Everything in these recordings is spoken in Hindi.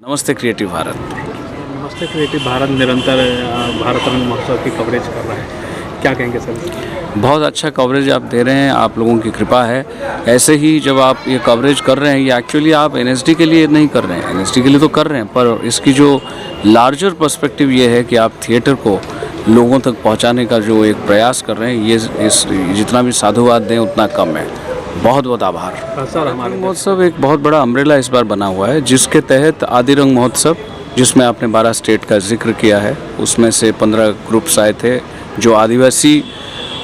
नमस्ते क्रिएटिव भारत। नमस्ते क्रिएटिव भारत निरंतर भारत रंग महोत्सव की कवरेज कर रहा है, क्या कहेंगे सर? बहुत अच्छा कवरेज आप दे रहे हैं, आप लोगों की कृपा है। ऐसे ही जब आप ये कवरेज कर रहे हैं, ये एक्चुअली आप एनएसडी के लिए नहीं कर रहे हैं, एनएसडी के लिए तो कर रहे हैं, पर इसकी जो लार्जर पर्सपेक्टिव ये है कि आप थिएटर को लोगों तक पहुंचाने का जो एक प्रयास कर रहे हैं, ये इस जितना भी साधुवाद दें उतना कम है। बहुत बहुत आभार। सर हमारे महोत्सव एक बहुत बड़ा अम्ब्रेला इस बार बना हुआ है, जिसके तहत आदि रंग महोत्सव, जिसमें आपने 12 स्टेट का जिक्र किया है, उसमें से 15 ग्रुप्स आए थे जो आदिवासी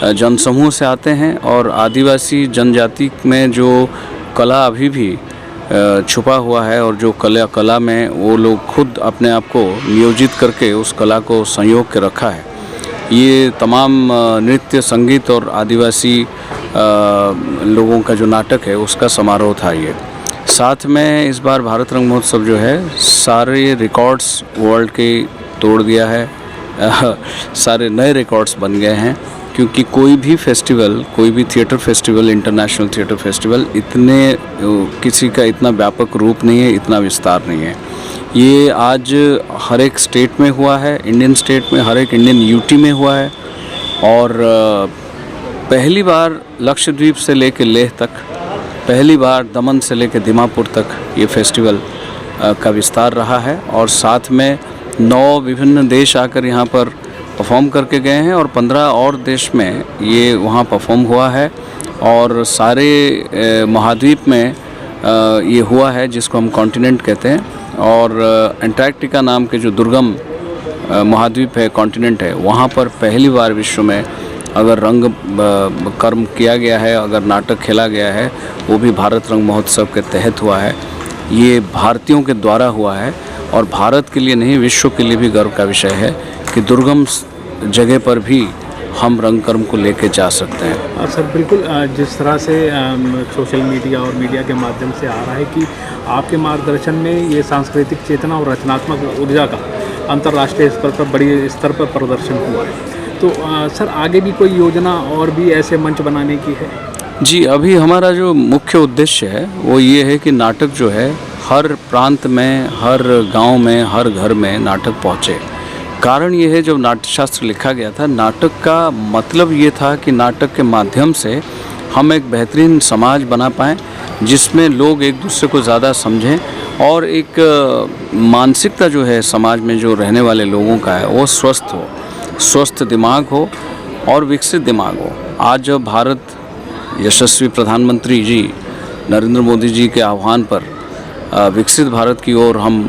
जनसमूह से आते हैं। और आदिवासी जनजाति में जो कला अभी भी छुपा हुआ है और जो कला में वो लोग खुद अपने आप को नियोजित करके उस कला को संयोग के रखा है। ये तमाम नृत्य, संगीत और आदिवासी लोगों का जो नाटक है उसका समारोह था। ये साथ में इस बार भारत रंग महोत्सव जो है सारे रिकॉर्ड्स वर्ल्ड के तोड़ दिया है। सारे नए रिकॉर्ड्स बन गए हैं, क्योंकि कोई भी फेस्टिवल, कोई भी theatre festival, international theatre festival इतने किसी का इतना व्यापक रूप नहीं है, इतना विस्तार नहीं है। ये आज हर एक स्टेट में हुआ है, इंडियन स्टेट में, हर एक इंडियन यूटी में हुआ है। और पहली बार लक्षद्वीप से लेकर लेह तक, पहली बार दमन से लेकर दीमापुर तक ये फेस्टिवल का विस्तार रहा है। और साथ में 9 विभिन्न देश आकर यहाँ पर परफॉर्म करके गए हैं और 15 और देश में ये वहाँ परफॉर्म हुआ है। और सारे महाद्वीप में ये हुआ है, जिसको हम कॉन्टिनेंट कहते हैं। और एंटार्क्टिका नाम के जो दुर्गम महाद्वीप है, कॉन्टिनेंट है, वहाँ पर पहली बार विश्व में अगर रंग कर्म किया गया है, अगर नाटक खेला गया है, वो भी भारत रंग महोत्सव के तहत हुआ है। ये भारतीयों के द्वारा हुआ है और भारत के लिए नहीं, विश्व के लिए भी गर्व का विषय है कि दुर्गम जगह पर भी हम रंग कर्म को लेके जा सकते हैं। सर बिल्कुल, जिस तरह से सोशल मीडिया और मीडिया के माध्यम से आ रहा है कि आपके मार्गदर्शन में ये सांस्कृतिक चेतना और रचनात्मक ऊर्जा का अंतर्राष्ट्रीय स्तर पर बड़ी स्तर पर प्रदर्शन हुआ है, तो सर आगे भी कोई योजना और भी ऐसे मंच बनाने की है? जी, अभी हमारा जो मुख्य उद्देश्य है वो ये है कि नाटक जो है हर प्रांत में, हर गांव में, हर घर में नाटक पहुँचे। कारण ये है, जब नाट्यशास्त्र लिखा गया था, नाटक का मतलब ये था कि नाटक के माध्यम से हम एक बेहतरीन समाज बना पाएँ, जिसमें लोग एक दूसरे को ज़्यादा समझें और एक मानसिकता जो है समाज में जो रहने वाले लोगों का है वो स्वस्थ हो, स्वस्थ दिमाग हो और विकसित दिमाग हो। आज जब भारत यशस्वी प्रधानमंत्री जी नरेंद्र मोदी जी के आह्वान पर विकसित भारत की ओर हम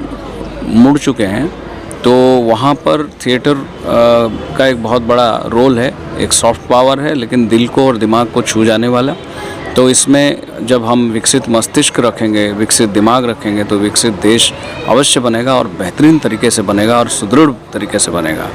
मुड़ चुके हैं, तो वहाँ पर थिएटर का एक बहुत बड़ा रोल है। एक सॉफ्ट पावर है, लेकिन दिल को और दिमाग को छू जाने वाला। तो इसमें जब हम विकसित मस्तिष्क रखेंगे, विकसित दिमाग रखेंगे, तो विकसित देश अवश्य बनेगा और बेहतरीन तरीके से बनेगा और सुदृढ़ तरीके से बनेगा।